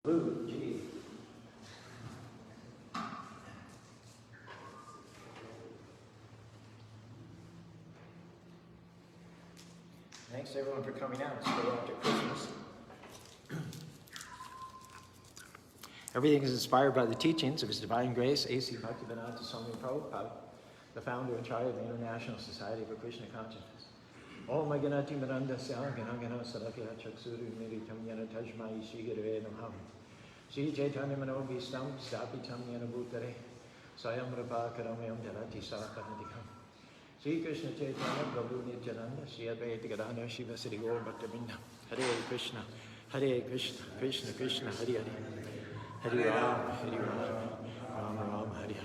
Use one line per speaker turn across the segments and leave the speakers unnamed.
Blue, G. Thanks everyone for coming out. It's still after Christmas. Everything is inspired by the teachings of His Divine Grace, A.C. Bhaktivedanta Swami Prabhupada, the founder and chairman of the International Society for Krishna Consciousness. Om Ganati Mirandasya Ganagana Sarakya Chaksuru Miritam Yana Tajmai Shigare Namham. Shri Chaitanya Manobhistam Stapitam Yana Bhutare Sayam Rabha Karamayam Dharati Sarakanadikam. Shri Krishna Chaitanya Prabhu Nityananda Shri Advaita Gadana Shiva Sri Gaur Bhaktavinda. Hare Krishna, Hare Krishna, Krishna Krishna, Hare Hare. Hare Ram, Hare Ram, Ram Ram, Hare Hare.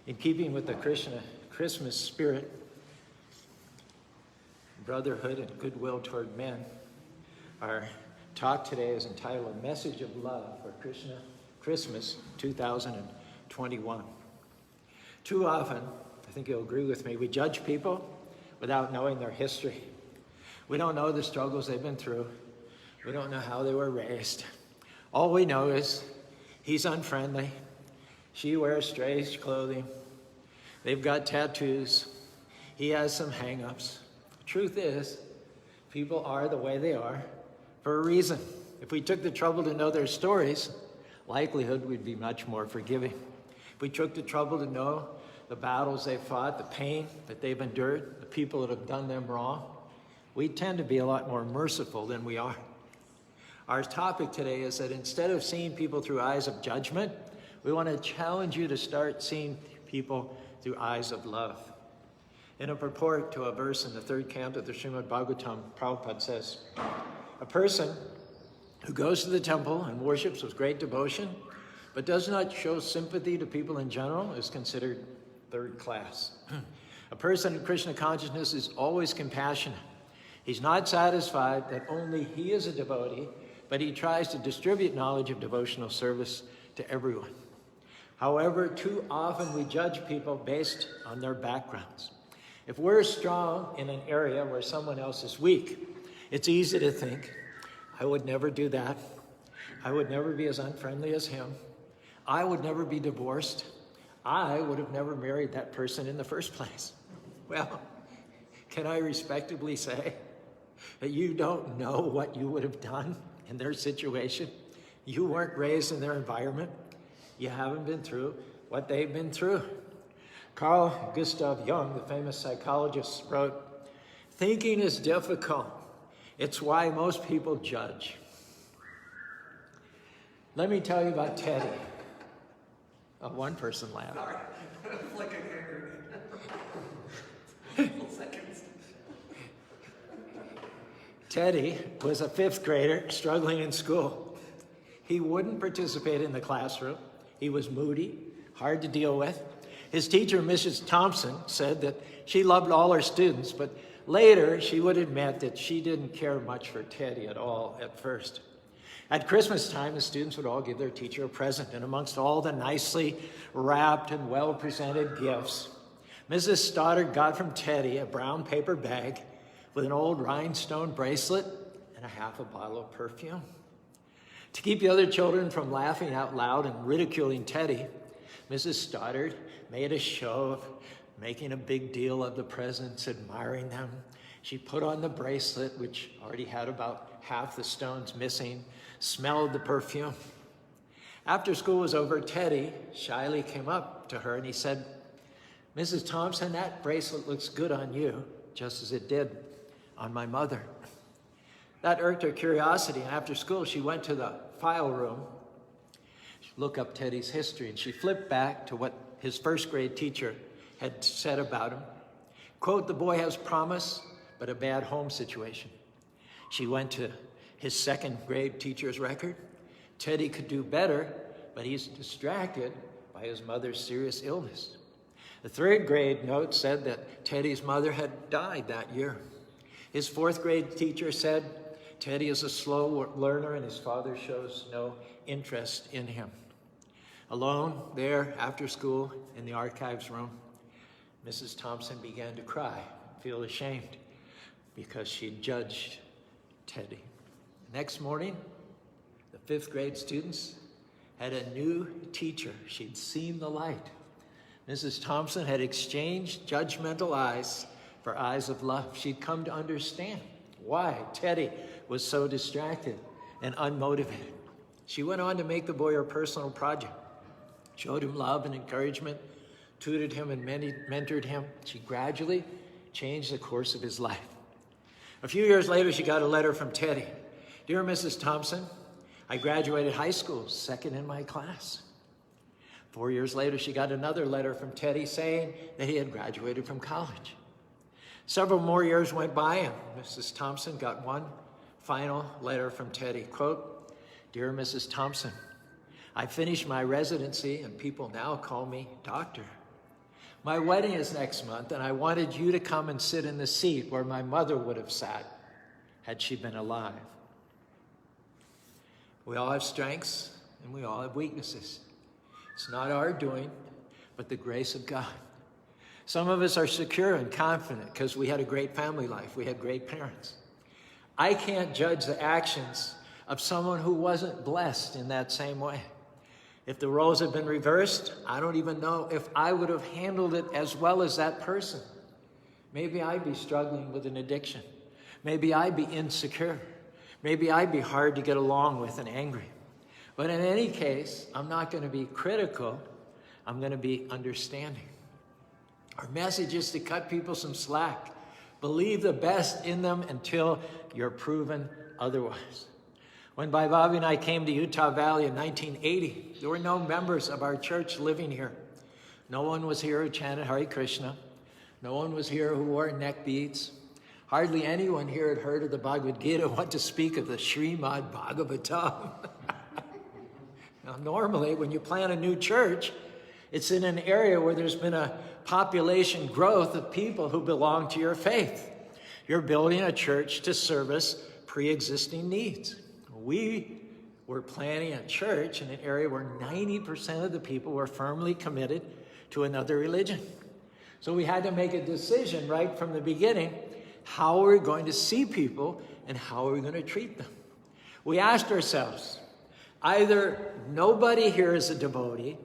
In keeping with the Krishna Christmas spirit, brotherhood and goodwill toward men, our talk today is entitled A Message of Love for Krishna Christmas 2021. Too often, I think you'll agree with me, we judge people without knowing their history. We don't know the struggles they've been through. We don't know how they were raised. All we know is he's unfriendly. She wears strange clothing. They've got tattoos. He has some hang-ups. Truth is, people are the way they are for a reason. If we took the trouble to know their stories, likelihood we'd be much more forgiving. If we took the trouble to know the battles they fought, the pain that they've endured, the people that have done them wrong, we tend to be a lot more merciful than we are. Our topic today is that instead of seeing people through eyes of judgment, we want to challenge you to start seeing people through eyes of love. In a purport to a verse in the third canto of the Srimad Bhagavatam, Prabhupada says, a person who goes to the temple and worships with great devotion, but does not show sympathy to people in general, is considered third class. A person in Krishna consciousness is always compassionate. He's not satisfied that only he is a devotee, but he tries to distribute knowledge of devotional service to everyone. However, too often we judge people based on their backgrounds. If we're strong in an area where someone else is weak, it's easy to think, I would never do that. I would never be as unfriendly as him. I would never be divorced. I would have never married that person in the first place. Well, can I respectably say that you don't know what you would have done in their situation? You weren't raised in their environment. You haven't been through what they've been through. Carl Gustav Jung, the famous psychologist, wrote, thinking is difficult. It's why most people judge. Let me tell you about Teddy. Oh, one person laughed.
Sorry, it's like a couple seconds.
Teddy was a fifth grader struggling in school. He wouldn't participate in the classroom. He was moody, hard to deal with. His teacher, Mrs. Thompson, said that she loved all her students, but later she would admit that she didn't care much for Teddy at all at first. At Christmas time, the students would all give their teacher a present, and amongst all the nicely wrapped and well-presented gifts, Mrs. Stoddard got from Teddy a brown paper bag with an old rhinestone bracelet and a half a bottle of perfume. To keep the other children from laughing out loud and ridiculing Teddy, Mrs. Stoddard made a show of making a big deal of the presents, admiring them. She put on the bracelet, which already had about half the stones missing, smelled the perfume. After school was over, Teddy shyly came up to her and he said, Mrs. Thompson, that bracelet looks good on you, just as it did on my mother. That irked her curiosity, and after school she went to the file room, look up Teddy's history, and she flipped back to what his first grade teacher had said about him. Quote, the boy has promise, but a bad home situation. She went to his second grade teacher's record. Teddy could do better, but he's distracted by his mother's serious illness. The third grade note said that Teddy's mother had died that year. His fourth grade teacher said, Teddy is a slow learner and his father shows no interest in him. Alone there after school in the archives room, Mrs. Thompson began to cry, feel ashamed because she judged Teddy. Next morning, the fifth grade students had a new teacher. She'd seen the light. Mrs. Thompson had exchanged judgmental eyes for eyes of love. She'd come to understand why Teddy was so distracted and unmotivated. She went on to make the boy her personal project, showed him love and encouragement, tutored him and mentored him. She gradually changed the course of his life. A few years later, she got a letter from Teddy. Dear Mrs. Thompson, I graduated high school, second in my class. 4 years later, she got another letter from Teddy saying that he had graduated from college. Several more years went by, and Mrs. Thompson got one final letter from Teddy. Quote, Dear Mrs. Thompson, I finished my residency and people now call me doctor. My wedding is next month, and I wanted you to come and sit in the seat where my mother would have sat had she been alive. We all have strengths and we all have weaknesses. It's not our doing, but the grace of God. Some of us are secure and confident because we had a great family life. We had great parents. I can't judge the actions of someone who wasn't blessed in that same way. If the roles had been reversed, I don't even know if I would have handled it as well as that person. Maybe I'd be struggling with an addiction. Maybe I'd be insecure. Maybe I'd be hard to get along with and angry. But in any case, I'm not going to be critical. I'm going to be understanding. Our message is to cut people some slack. Believe the best in them until you're proven otherwise. When Bobby and I came to Utah Valley in 1980, there were no members of our church living here. No one was here who chanted Hare Krishna. No one was here who wore neck beads. Hardly anyone here had heard of the Bhagavad Gita, what to speak of the Srimad Bhagavatam. Now, normally, when you plant a new church, it's in an area where there's been a population growth of people who belong to your faith. You're building a church to service pre-existing needs. We were planning a church in an area where 90% of the people were firmly committed to another religion. So we had to make a decision right from the beginning. How are we going to see people and how are we going to treat them? We asked ourselves, either nobody here is a devotee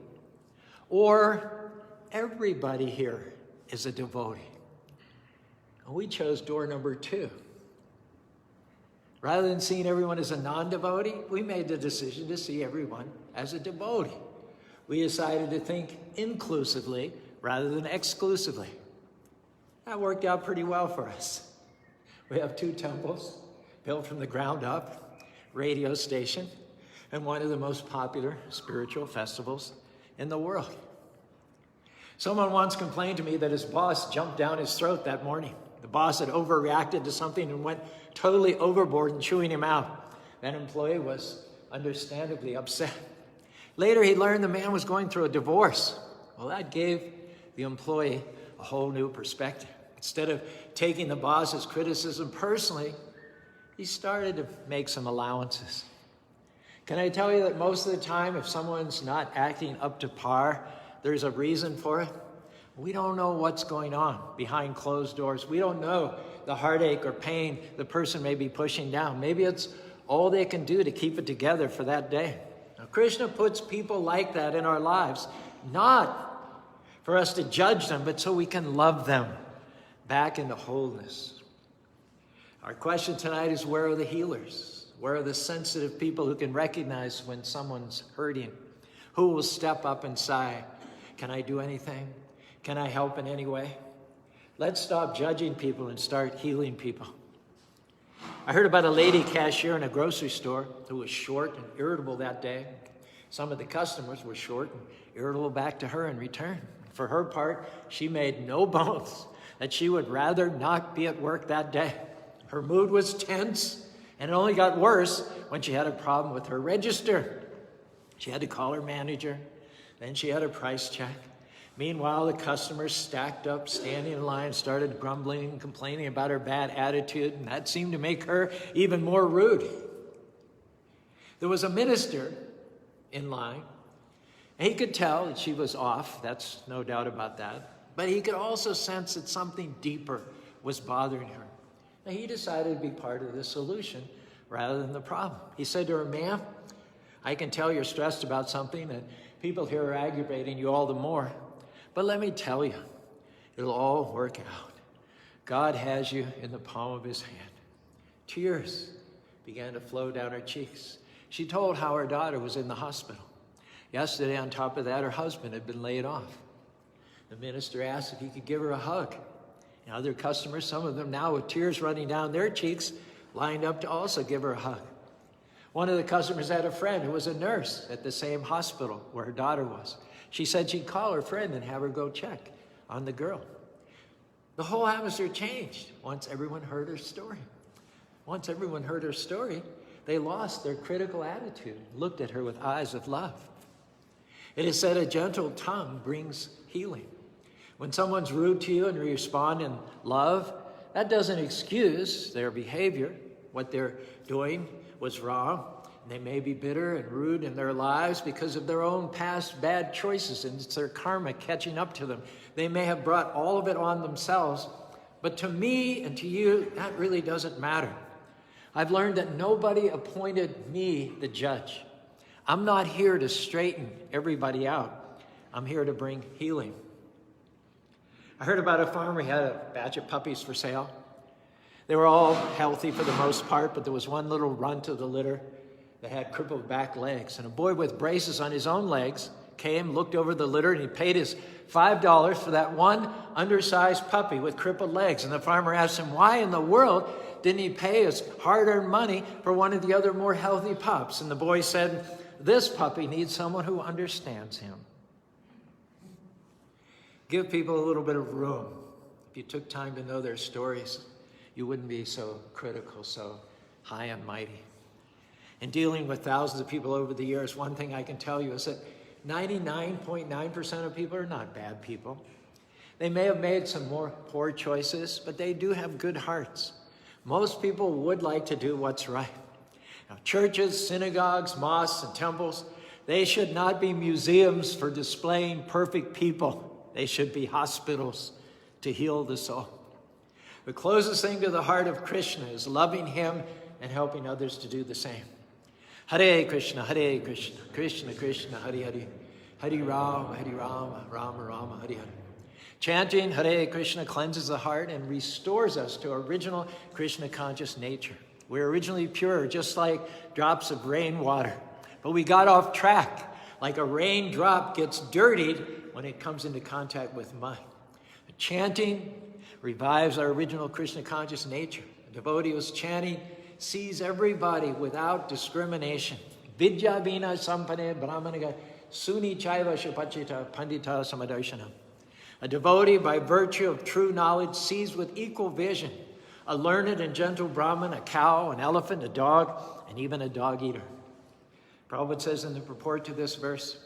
or everybody here is a devotee. And we chose door number 2. Rather than seeing everyone as a non-devotee, we made the decision to see everyone as a devotee. We decided to think inclusively rather than exclusively. That worked out pretty well for us. We have 2 temples built from the ground up, radio station, and one of the most popular spiritual festivals in the world. Someone once complained to me that his boss jumped down his throat that morning. The boss had overreacted to something and went totally overboard in chewing him out. That employee was understandably upset. Later, he learned the man was going through a divorce. Well, that gave the employee a whole new perspective. Instead of taking the boss's criticism personally, he started to make some allowances. Can I tell you that most of the time, if someone's not acting up to par, there's a reason for it? We don't know what's going on behind closed doors. We don't know the heartache or pain the person may be pushing down. Maybe it's all they can do to keep it together for that day. Now, Krishna puts people like that in our lives, not for us to judge them, but so we can love them back into wholeness. Our question tonight is, where are the healers? Where are the sensitive people who can recognize when someone's hurting? Who will step up and say, can I do anything? Can I help in any way? Let's stop judging people and start healing people. I heard about a lady cashier in a grocery store who was short and irritable that day. Some of the customers were short and irritable back to her in return. For her part, she made no bones that she would rather not be at work that day. Her mood was tense, and it only got worse when she had a problem with her register. She had to call her manager. Then she had a price check. Meanwhile, the customers stacked up, standing in line, started grumbling and complaining about her bad attitude, and that seemed to make her even more rude. There was a minister in line, and he could tell that she was off, that's no doubt about that, but he could also sense that something deeper was bothering her. And he decided to be part of the solution rather than the problem. He said to her, ma'am, I can tell you're stressed about something and people here are aggravating you all the more. But let me tell you, it'll all work out. God has you in the palm of his hand. Tears began to flow down her cheeks. She told how her daughter was in the hospital. Yesterday, on top of that, her husband had been laid off. The minister asked if he could give her a hug. And other customers, some of them now with tears running down their cheeks, lined up to also give her a hug. One of the customers had a friend who was a nurse at the same hospital where her daughter was. She said she'd call her friend and have her go check on the girl. The whole atmosphere changed once everyone heard her story. Once everyone heard her story, they lost their critical attitude, looked at her with eyes of love. It is said a gentle tongue brings healing. When someone's rude to you and you respond in love, that doesn't excuse their behavior. What they're doing was wrong. They may be bitter and rude in their lives because of their own past bad choices, and it's their karma catching up to them. They may have brought all of it on themselves, but to me and to you, that really doesn't matter. I've learned that nobody appointed me the judge. I'm not here to straighten everybody out. I'm here to bring healing. I heard about a farmer. He had a batch of puppies for sale. They were all healthy for the most part, but there was one little runt of the litter that had crippled back legs. And a boy with braces on his own legs came, looked over the litter, and he paid his $5 for that one undersized puppy with crippled legs. And the farmer asked him, why in the world didn't he pay his hard-earned money for one of the other more healthy pups? And the boy said, this puppy needs someone who understands him. Give people a little bit of room. If you took time to know their stories, you wouldn't be so critical, so high and mighty. In dealing with thousands of people over the years, one thing I can tell you is that 99.9% of people are not bad people. They may have made some more poor choices, but they do have good hearts. Most people would like to do what's right. Now, churches, synagogues, mosques, and temples, they should not be museums for displaying perfect people. They should be hospitals to heal the soul. The closest thing to the heart of Krishna is loving him and helping others to do the same. Hare Krishna, Krishna Krishna, Hare Hare, Hare Rama, Rama Rama, Hare Hare. Chanting Hare Krishna cleanses the heart and restores us to our original Krishna conscious nature. We're originally pure, just like drops of rainwater. But we got off track, like a raindrop gets dirtied when it comes into contact with mud. Chanting revives our original Krishna conscious nature. A devotee who's chanting sees everybody without discrimination. Vidya vina sampane brahmanaga suni chaiva shapachita pandita samadarshana. A devotee, by virtue of true knowledge, sees with equal vision a learned and gentle Brahmin, a cow, an elephant, a dog, and even a dog-eater. Prabhupada says in the purport to this verse,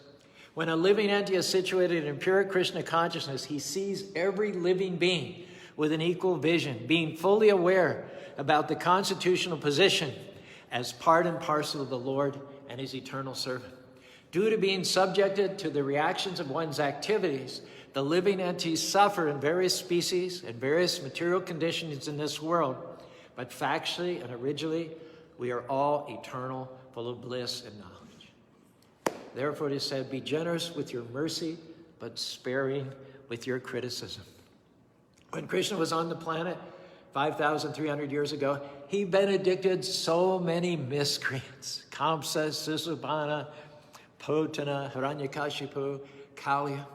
when a living entity is situated in pure Krishna consciousness, he sees every living being with an equal vision, being fully aware about the constitutional position as part and parcel of the Lord and his eternal servant. Due to being subjected to the reactions of one's activities, the living entities suffer in various species and various material conditions in this world, but factually and originally, we are all eternal, full of bliss and knowledge. Therefore it is said, be generous with your mercy, but sparing with your criticism. When Krishna was on the planet 5,300 years ago, he benedicted so many miscreants. Kamsa, Sisubhana, Potana, Hiranyakashipu, Kaliya.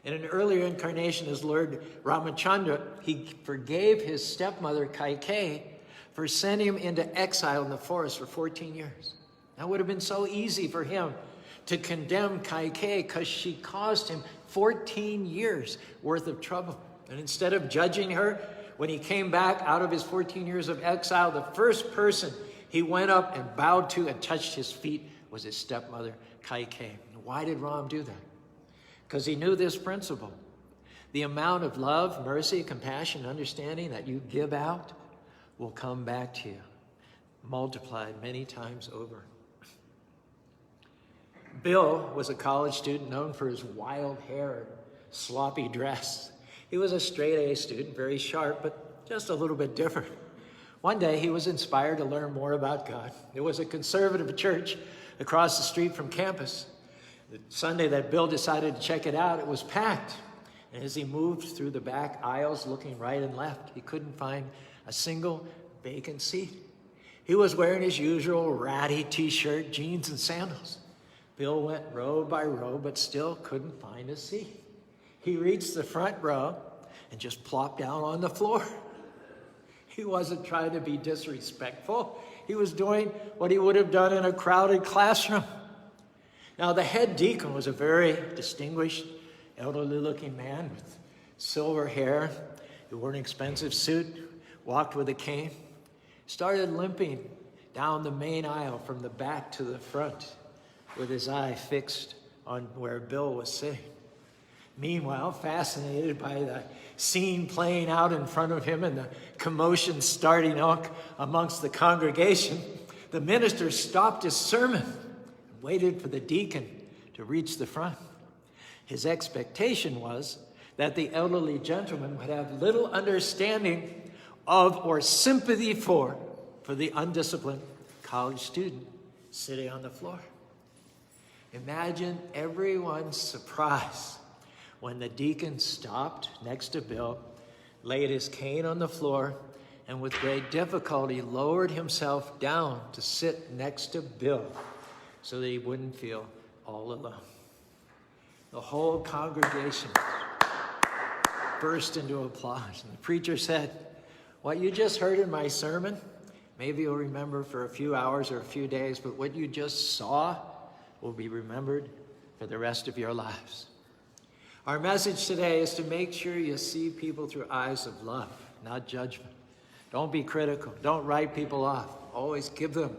In an earlier incarnation as Lord Ramachandra, he forgave his stepmother Kaikeyi for sending him into exile in the forest for 14 years. That would have been so easy for him to condemn Kaikeyi because she caused him 14 years worth of trouble. And instead of judging her, when he came back out of his 14 years of exile, the first person he went up and bowed to and touched his feet was his stepmother, Kaikeyi. Why did Ram do that? Because he knew this principle. The amount of love, mercy, compassion, understanding that you give out will come back to you, multiplied many times over. Bill was a college student known for his wild hair and sloppy dress. He was a straight-A student, very sharp, but just a little bit different. One day, he was inspired to learn more about God. It was a conservative church across the street from campus. The Sunday that Bill decided to check it out, it was packed. And as he moved through the back aisles looking right and left, he couldn't find a single vacant seat. He was wearing his usual ratty t-shirt, jeans, and sandals. Bill went row by row, but still couldn't find a seat. He reached the front row and just plopped down on the floor. He wasn't trying to be disrespectful. He was doing what he would have done in a crowded classroom. Now, the head deacon was a very distinguished, elderly-looking man with silver hair. He wore an expensive suit, walked with a cane, started limping down the main aisle from the back to the front with his eye fixed on where Bill was sitting. Meanwhile, fascinated by the scene playing out in front of him and the commotion starting out amongst the congregation, the minister stopped his sermon and waited for the deacon to reach the front. His expectation was that the elderly gentleman would have little understanding of or sympathy for the undisciplined college student sitting on the floor. Imagine everyone's surprise when the deacon stopped next to Bill, laid his cane on the floor, and with great difficulty lowered himself down to sit next to Bill so that he wouldn't feel all alone. The whole congregation burst into applause, and the preacher said, "What you just heard in my sermon, maybe you'll remember for a few hours or a few days, but what you just saw will be remembered for the rest of your lives." Our message today is to make sure you see people through eyes of love, not judgment. Don't be critical. Don't write people off. Always give them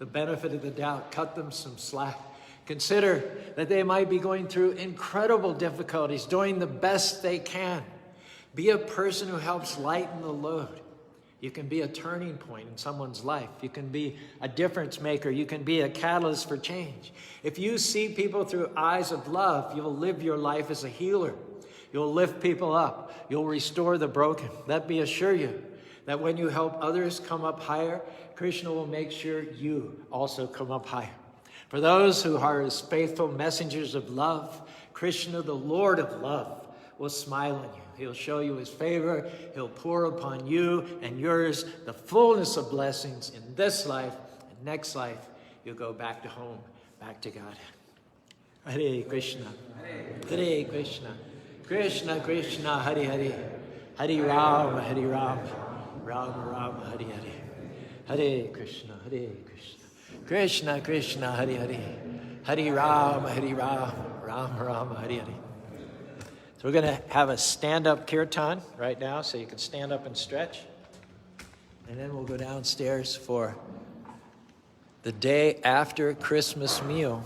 the benefit of the doubt. Cut them some slack. Consider that they might be going through incredible difficulties, doing the best they can. Be a person who helps lighten the load. You can be a turning point in someone's life. You can be a difference maker. You can be a catalyst for change. If you see people through eyes of love, you'll live your life as a healer. You'll lift people up. You'll restore the broken. Let me assure you that when you help others come up higher, Krishna will make sure you also come up higher. For those who are his faithful messengers of love, Krishna, the Lord of love, will smile on you. He'll show you his favor. He'll pour upon you and yours the fullness of blessings in this life and next life. You'll go back to home, back to God. Hare Krishna. Hare Krishna. Krishna Krishna Hare Hare. Hare Rama Hare Rama. Rama Rama Hare Hare. Hare Krishna. Hare Krishna. Krishna Krishna Hare Hare. Hare Rama Hare Rama. Rama Rama Hare Hare. So we're going to have a stand-up kirtan right now, so you can stand up and stretch. And then we'll go downstairs for the day after Christmas meal.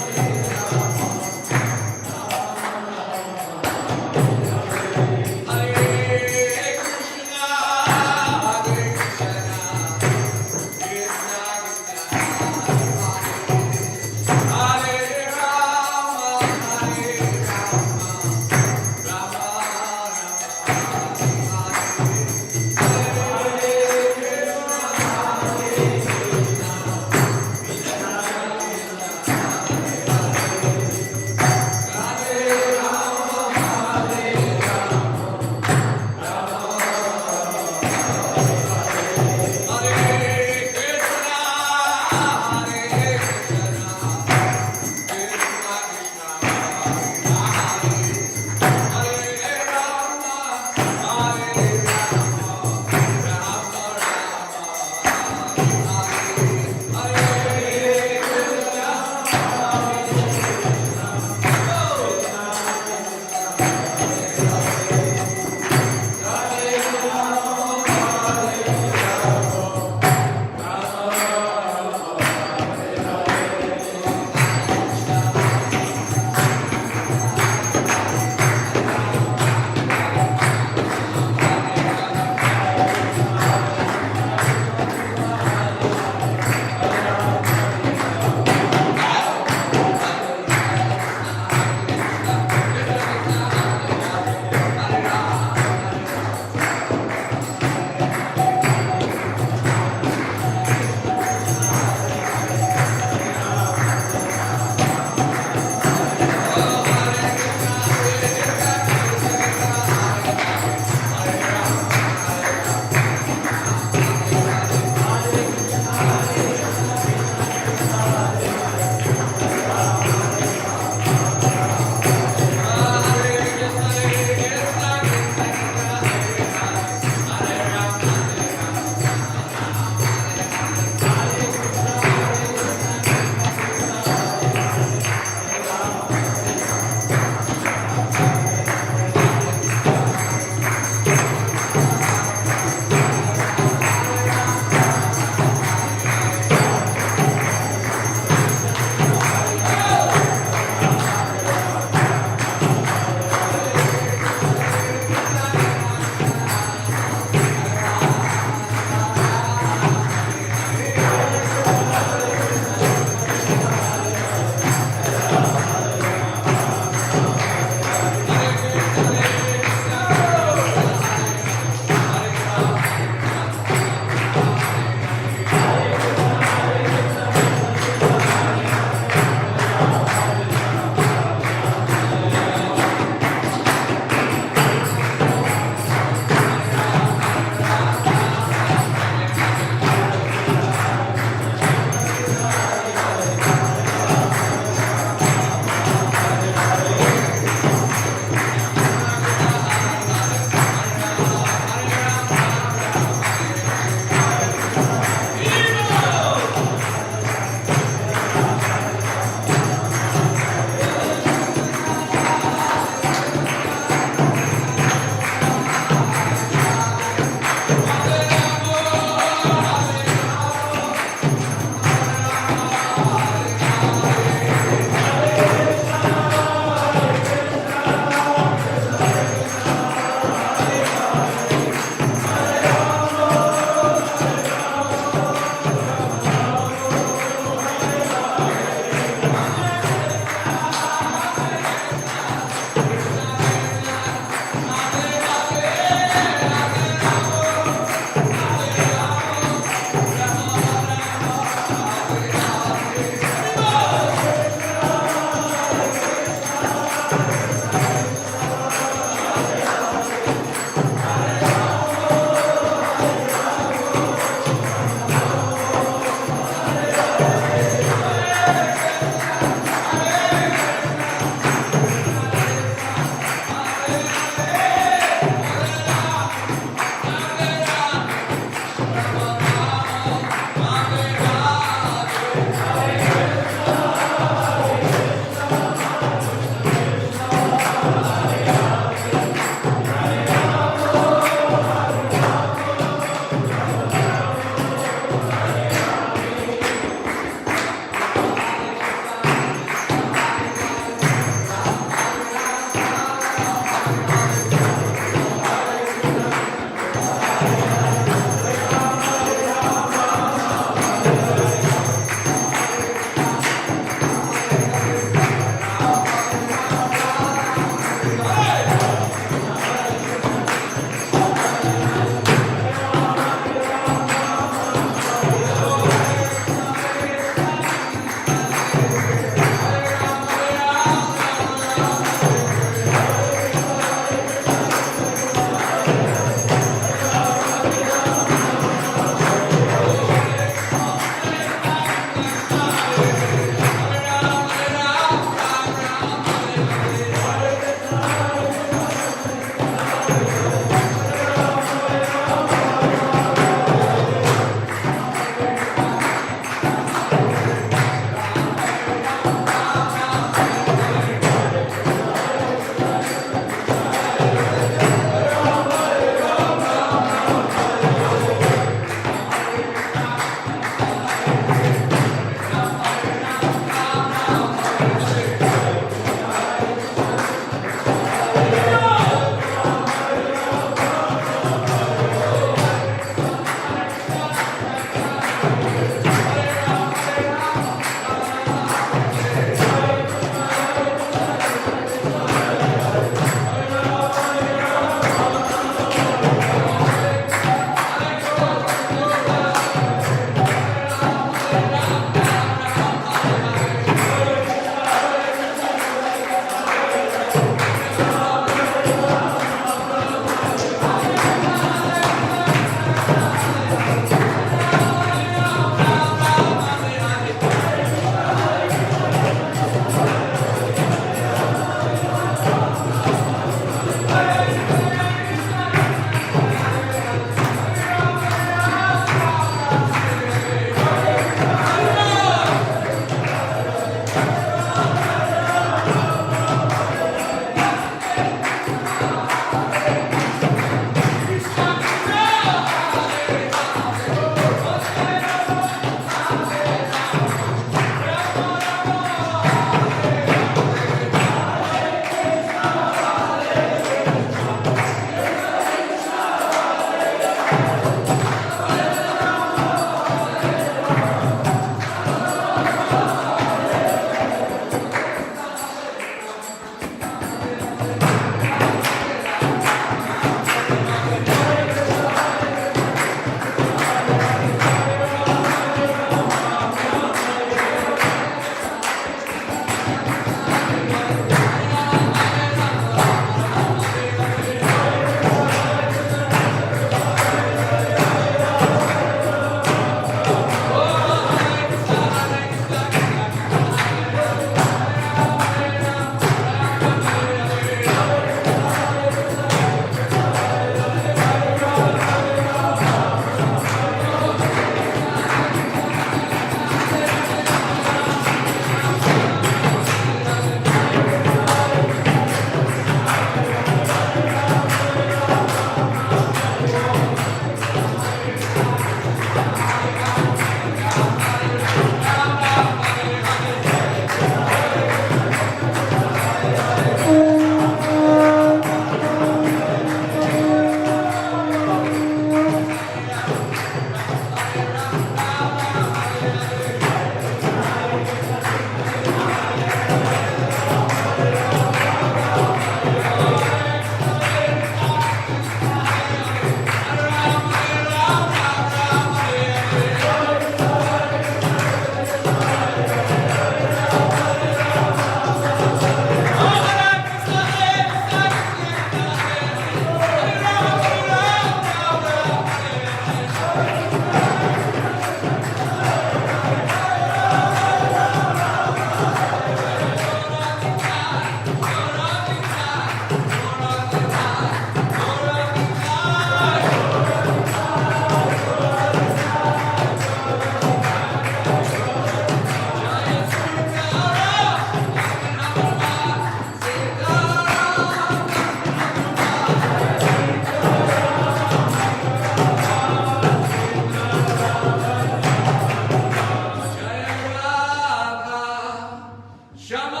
Shama